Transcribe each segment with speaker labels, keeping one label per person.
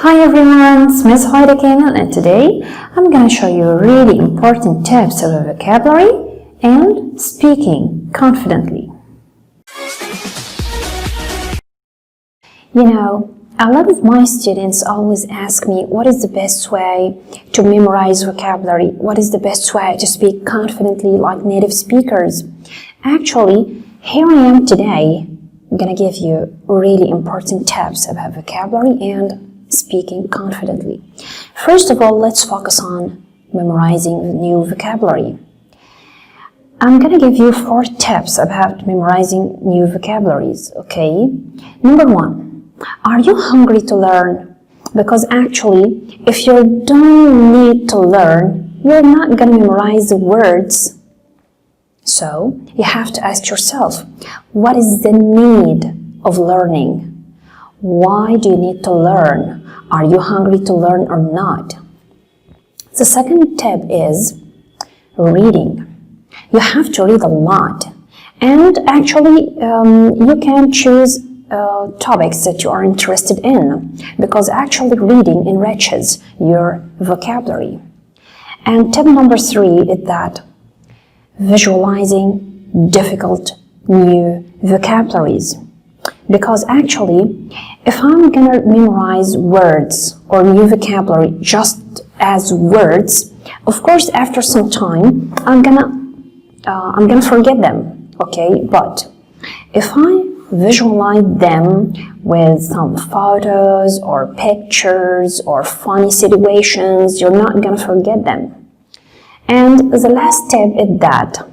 Speaker 1: Hi everyone, it's Miss Hoida Kamel, and today I'm going to show you really important tips of vocabulary and speaking confidently. A lot of my students always ask me what is the best way to memorize vocabulary, what is the best way to speak confidently like native speakers. Actually, here I am today. I'm going to give you really important tips about vocabulary and speaking confidently. First of all, let's focus on memorizing new vocabulary. I'm going to give you 4 tips about memorizing new vocabularies, okay? Number 1, are you hungry to learn? Because actually, if you don't need to learn, you're not going to memorize the words. So, you have to ask yourself, what is the need of learning? Why do you need to learn? Are you hungry to learn or not? The second tip is reading. You have to read a lot. And actually, you can choose topics that you are interested in, because actually reading enriches your vocabulary. And tip number 3 is that visualizing difficult new vocabularies. Because actually, if I'm gonna memorize words or new vocabulary just as words, of course, after some time, I'm gonna forget them, okay? But if I visualize them with some photos or pictures or funny situations, you're not gonna forget them. And the last tip is that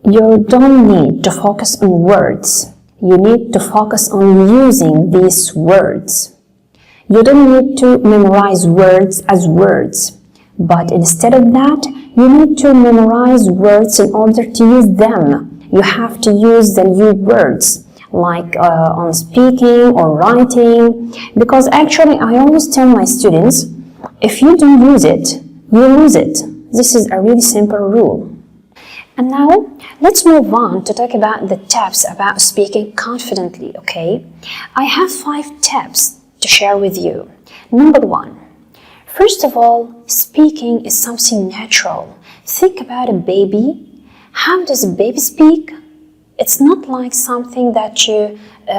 Speaker 1: you don't need to focus on words. You need to focus on using these words. You don't need to memorize words as words, but instead of that, you need to memorize words in order to use them. You have to use the new words, like on speaking or writing, because actually I always tell my students, if you don't use it, you lose it. This is a really simple rule. And now, let's move on to talk about the tips about speaking confidently, okay? I have 5 tips to share with you. Number 1, first of all, speaking is something natural. Think about a baby. How does a baby speak? It's not like something that you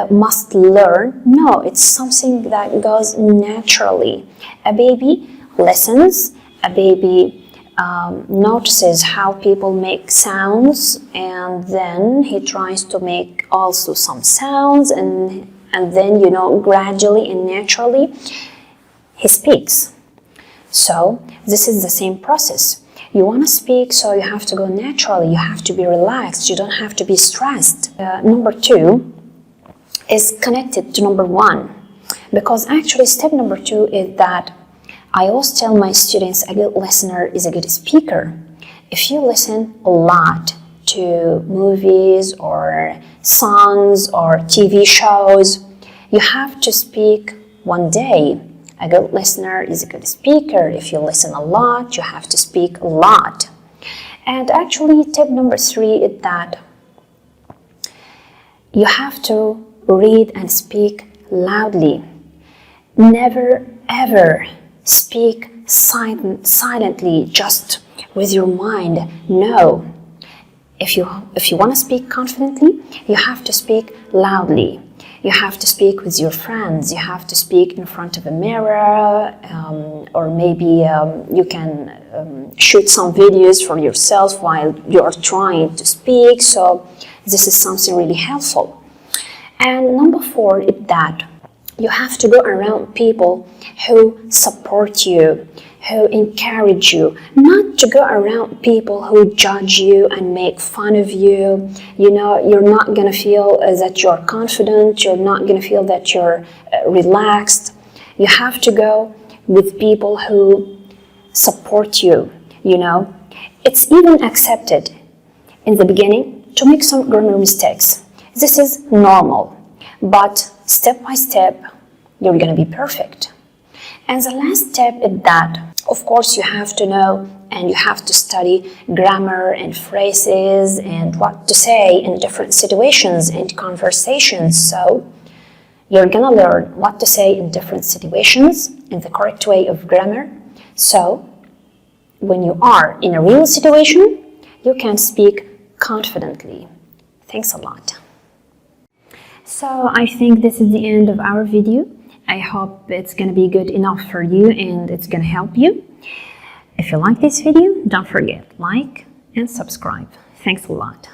Speaker 1: must learn. No, it's something that goes naturally. A baby listens, a baby notices how people make sounds, and then he tries to make also some sounds, and then gradually and naturally he speaks. So this is the same process. You want to speak, so you have to go naturally. You have to be relaxed. You don't have to be stressed. Number 2 is connected to number 1, because actually step number 2 is that I always tell my students a good listener is a good speaker. If you listen a lot to movies or songs or TV shows, you have to speak one day. A good listener is a good speaker. If you listen a lot, you have to speak a lot. And actually, tip number 3 is that you have to read and speak loudly. Never ever speak silently, just with your mind. No. If you want to speak confidently, you have to speak loudly. You have to speak with your friends. You have to speak in front of a mirror, or maybe you can shoot some videos for yourself while you are trying to speak. So this is something really helpful. And number 4 is that you have to go around people who support you, who encourage you, not to go around people who judge you and make fun of you. You're not going to feel that you're confident. You're not going to feel that you're relaxed. You have to go with people who support you. It's even accepted in the beginning to make some grammar mistakes. This is normal, but step by step, you're going to be perfect. And the last step is that, of course, you have to know and you have to study grammar and phrases and what to say in different situations and conversations. So you're gonna learn what to say in different situations in the correct way of grammar. So, when you are in a real situation, you can speak confidently. Thanks a lot. So, I think this is the end of our video. I hope it's going to be good enough for you and it's going to help you. If you like this video, don't forget like and subscribe. Thanks a lot.